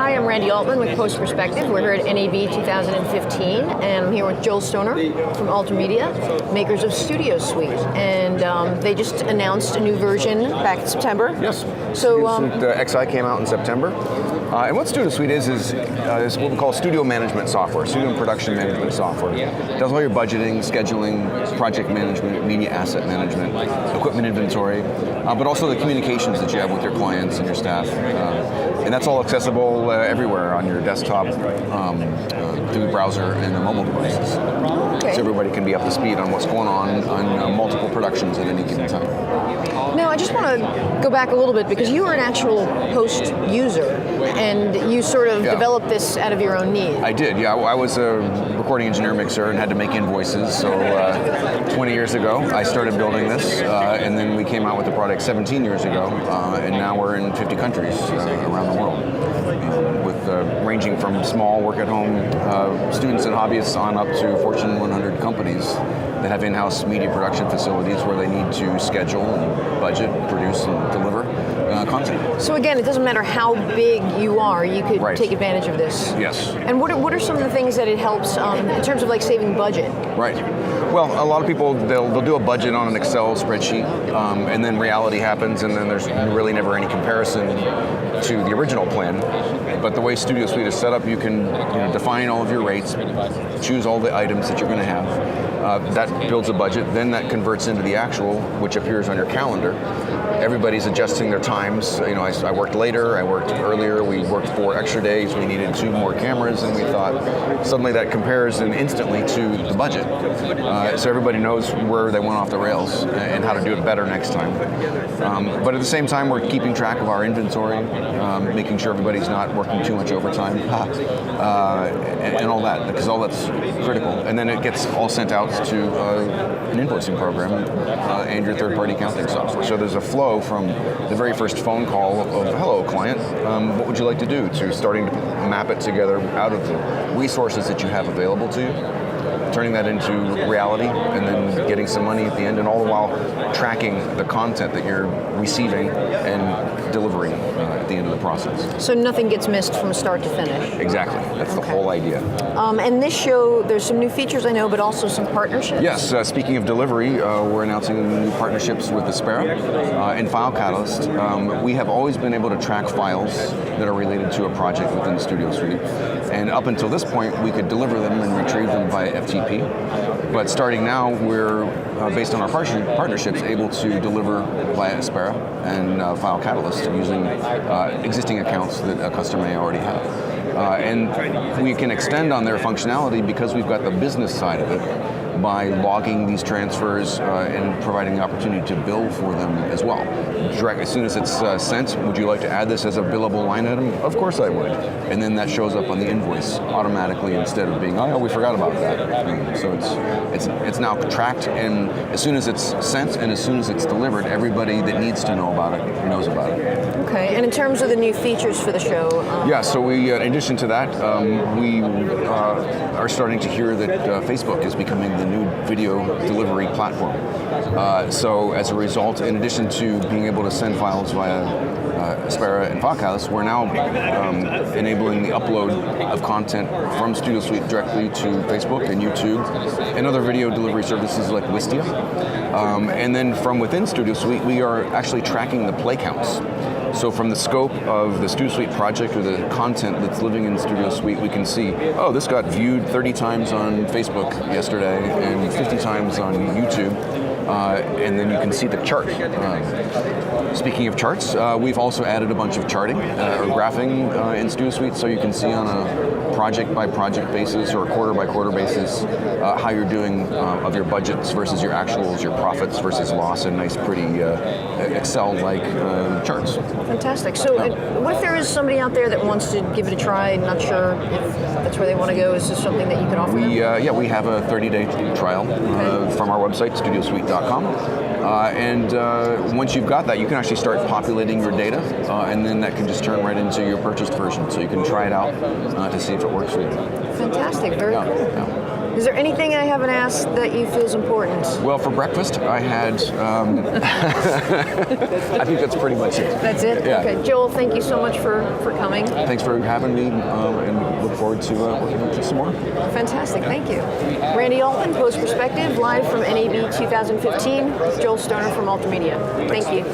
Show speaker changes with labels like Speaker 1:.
Speaker 1: Hi, I'm Randy Altman with Post Perspective. We're here at NAB 2015, and I'm here with Joel Stoner from Altermedia, makers of Studio Suite. And they just announced a new version back in September.
Speaker 2: Yes.
Speaker 1: So
Speaker 2: the XI came out in September. And what Studio Suite is what we call studio management software, studio and production management software. It does all your budgeting, scheduling, project management, media asset management, equipment inventory, but also the communications that you have with your clients and your staff. And that's all accessible everywhere on your desktop, through the browser and the mobile devices.
Speaker 1: Okay.
Speaker 2: So everybody can be up to speed on what's going on multiple productions at any given time.
Speaker 1: Now, I just want to go back a little bit because you were an actual Post user, and you sort of developed this out of your own need.
Speaker 2: I did, yeah. I was a recording engineer mixer and had to make invoices, so 20 years ago I started building this, and then we came out with the product 17 years ago, and now we're in 50 countries around the world, with ranging from small work-at-home students and hobbyists on up to Fortune 100 companies that have in-house media production facilities where they need to schedule and budget, produce, and deliver content.
Speaker 1: So again, it doesn't matter how big you are, you could take advantage of this.
Speaker 2: Yes.
Speaker 1: And what are some of the things that it helps in terms of like saving budget?
Speaker 2: Right. Well, a lot of people, they'll do a budget on an Excel spreadsheet, and then reality happens, and then there's really never any comparison to the original plan. But the way Studio Suite is set up, you can define all of your rates, choose all the items that you're going to have. That builds a budget, then that converts into the actual, which appears on your calendar. Everybody's adjusting their times. I worked later, I worked earlier, we worked 4 extra days, we needed 2 more cameras, and we thought suddenly that compares instantly to the budget. So everybody knows where they went off the rails and how to do it better next time. But at the same time, we're keeping track of our inventory, making sure everybody's not working too much overtime, and all that, because all that's critical. And then it gets all sent out to an invoicing program and your third-party accounting software. So there's a flow from the very first phone call of, hello, client, what would you like to do, to starting to map it together out of the resources that you have available to you, turning that into reality, and then getting some money at the end, and all the while tracking the content that you're receiving and delivering at the end of the process.
Speaker 1: So nothing gets missed from start to finish.
Speaker 2: Exactly. That's the whole idea.
Speaker 1: And this show, there's some new features I know, but also some partnerships.
Speaker 2: Yes. Speaking of delivery, we're announcing new partnerships with Aspera and File Catalyst. We have always been able to track files that are related to a project within Studio Suite. And up until this point, we could deliver them and retrieve them via FTP. But starting now, we're, based on our partnerships, able to deliver via Aspera and File Catalyst using existing accounts that a customer may already have. And we can extend on their functionality because we've got the business side of it by logging these transfers and providing the opportunity to bill for them as well. As soon as it's sent, would you like to add this as a billable line item? Of course I would. And then that shows up on the invoice automatically instead of being, oh, we forgot about that. So it's now tracked, and as soon as it's sent and as soon as it's delivered, everybody that needs to know about it knows about it.
Speaker 1: Okay, and in terms of the new features for the show?
Speaker 2: Yeah, so we, in addition to that, we are starting to hear that Facebook is becoming the new video delivery platform. So as a result, in addition to being able to send files via Aspera and File Catalyst, we're now enabling the upload of content from Studio Suite directly to Facebook and YouTube and other video delivery services like Wistia. And then from within Studio Suite, we are actually tracking the play counts. So from the scope of the Studio Suite project or the content that's living in Studio Suite, we can see, oh, this got viewed 30 times on Facebook yesterday and 50 times on YouTube. And then you can see the chart. Speaking of charts, we've also added a bunch of charting or graphing in Studio Suite, so you can see on a project-by-project basis or a quarter-by-quarter basis how you're doing of your budgets versus your actuals, your profits versus loss, and nice, pretty Excel-like charts.
Speaker 1: Fantastic. So what if there is somebody out there that wants to give it a try, not sure if that's where they want to go? Is this something that you could offer them?
Speaker 2: Yeah, we have a 30-day trial from our website, studiosuite.com. And once you've got that, you can actually start populating your data, and then that can just turn right into your purchased version. So you can try it out to see if it works for you.
Speaker 1: Fantastic. Very cool.
Speaker 2: Yeah.
Speaker 1: Is there anything I haven't asked that you feel is important?
Speaker 2: Well, for breakfast, I had. I think that's pretty much it.
Speaker 1: That's it?
Speaker 2: Yeah.
Speaker 1: Okay. Joel, thank you so much for coming.
Speaker 2: Thanks for having me, and look forward to working with you some more.
Speaker 1: Fantastic. Thank you. Randy Altman, Post Perspective, live from NAB 2015. Joel Stoner from Altermedia. Thank you.